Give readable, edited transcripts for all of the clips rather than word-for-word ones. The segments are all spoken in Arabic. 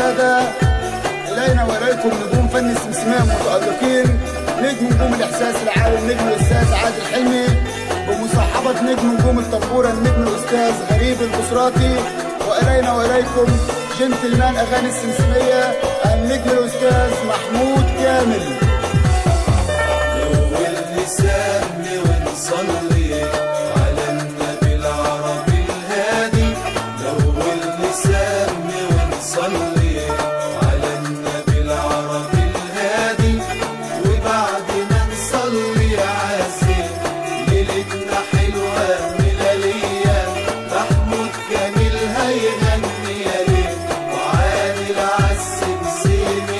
السادة، إلينا وإليكم نجوم فن السمسمية المتألقين، نجم نجوم الإحساس العالي النجم الأستاذ عادل حلمي، بمصاحبة نجم نجوم الطبورة النجم الأستاذ غريب البصراتي، وإلينا وإليكم جنتلمان أغاني السمسمية النجم الأستاذ محمود كامل. أول نسمي ونصلي على النبي العربي الهادي، أول نسمي ونصلي على النبي العربي الهادي، وبعد ما نصلي عزيز ليلتنا حلوة ملالية، محمود كامل هيغني يا ليل وعادل عالسمسمية.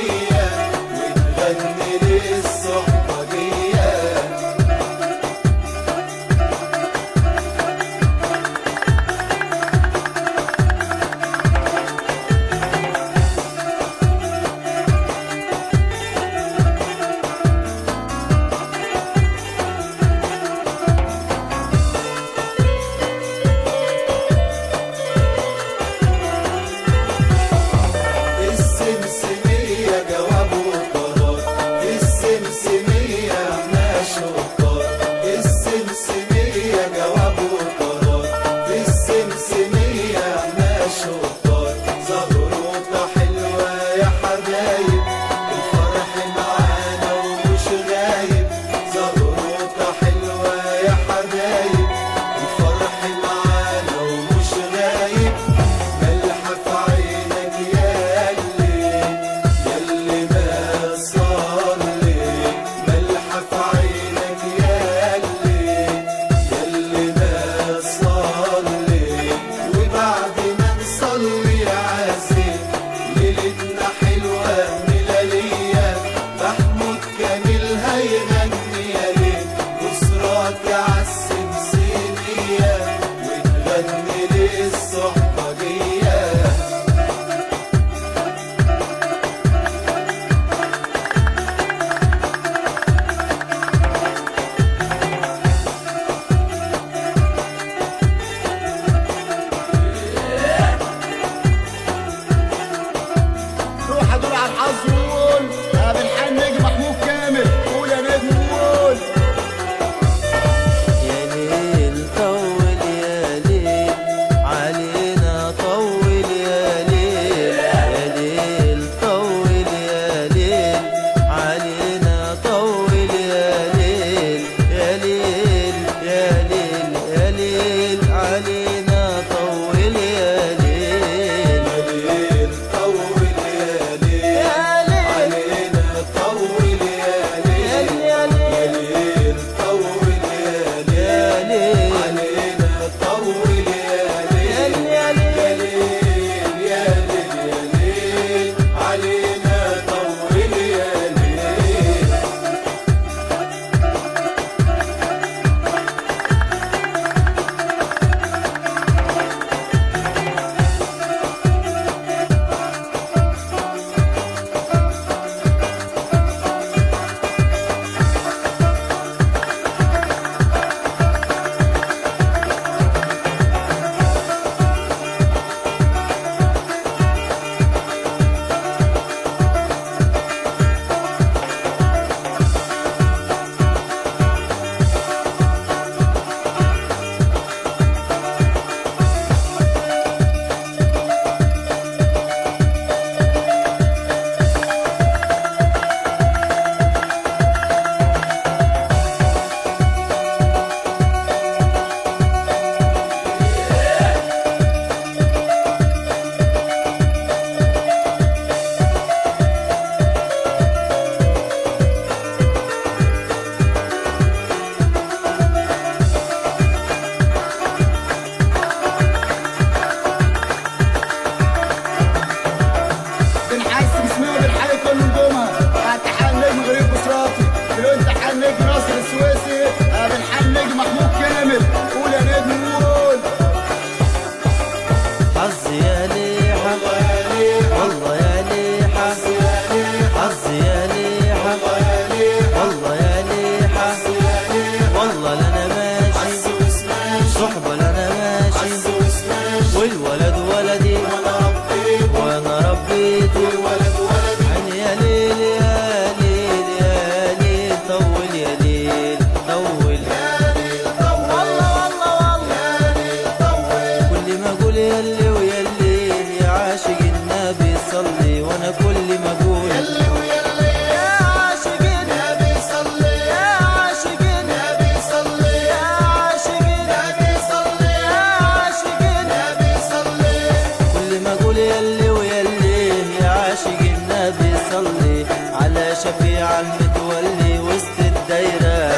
صلي على شفيع المتولي وسط الدايرة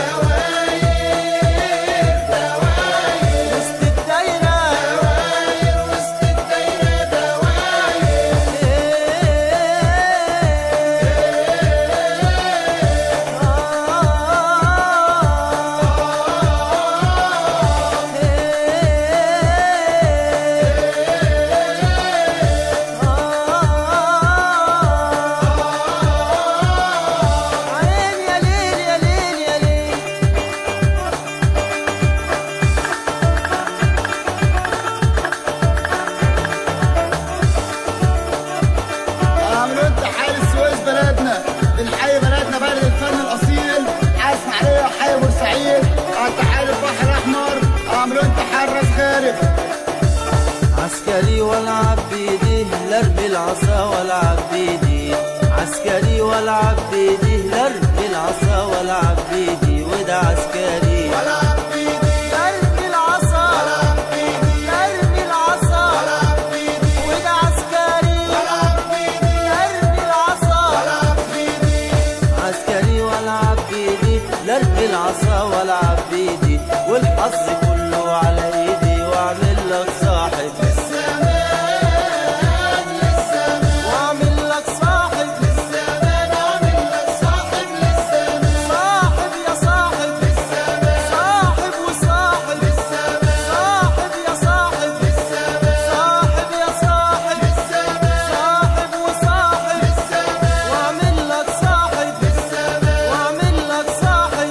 وسط الدايرة وسط الدايرة بنحيي بلدنا بلد الفن الاصيل، حي اسماعيليه وحي بورسعيد، تحية البحر الاحمر، عملوا انتحار راس خالد. عسكري والعب بيديه لرب العصا والعب بيدي، عسكري والعب بيديه لرب العصا والعب بيدي، وده عسكري والعب بيدي لرب العصا والعب بيدي لرب العصا والعب بيدي وده عسكري والعب بيدي لرب العصا والعب بيدي عسكري والعب بيدي لرب العصا والعب بيدي، والحظ كله على ايدي واعمل لك صاحب للزمان للزمان واعمل لك صاحب للزمان اعمل لك صاحب للزمان صاحب يا صاحب للزمان صاحب وصاحب للزمان صاحب يا صاحب للزمان صاحب يا صاحب للزمان صاحب وصاحب للزمان واعمل لك صاحب للزمان واعمل لك صاحب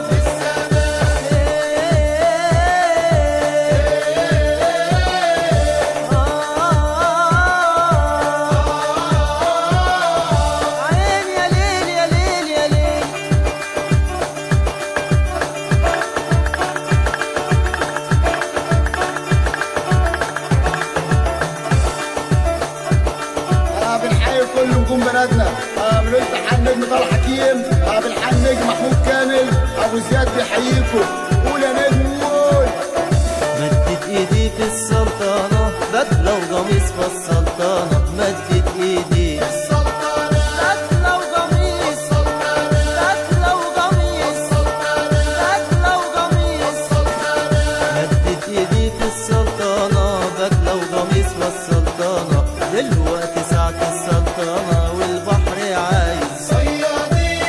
عين يا ليل يا ليل يا ليل بنحيي كل نجوم بلدنا، من امتحان نجم طارق حكيم، بنحيي نجم محمود كامل، ابو زياد بيحييكم. قول يا نجم قول. مدت ايدي في السلطنة بدلة وقميص في السلطنة، مدت ايدي السلطنة بدلة وقميص بدلة وقميص بدلة وقميص مدت ايدي في السلطنة بدلة وقميص في السلطنة، دلوقتي ساعة السلطنة والبحر عايز صيادين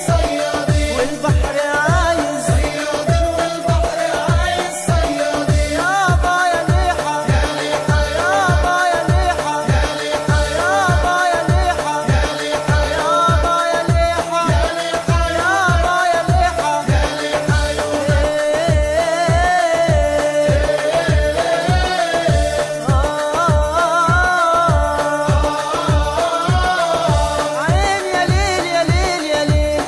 صيادين والبحر عايز صيادين والبحر عايز صيادين. يابا يا ليحة يا ليحة يابا يا ليحة يا ليحة يابا يا ليحة يا ليحة يابا يا ليحة يا ليحة يابا يا ليحة يا ليحة عين يا ليل يا ليل يا ليل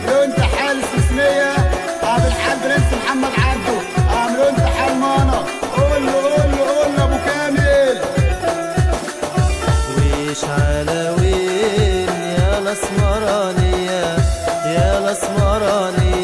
عملوا انتحال استثنية، بالحال برنس محمد عبده، عملوا انتحال مانا. قول له قول له قول له ابو كامل. ويش على وين يا الاسمرانية يا الاسمرانية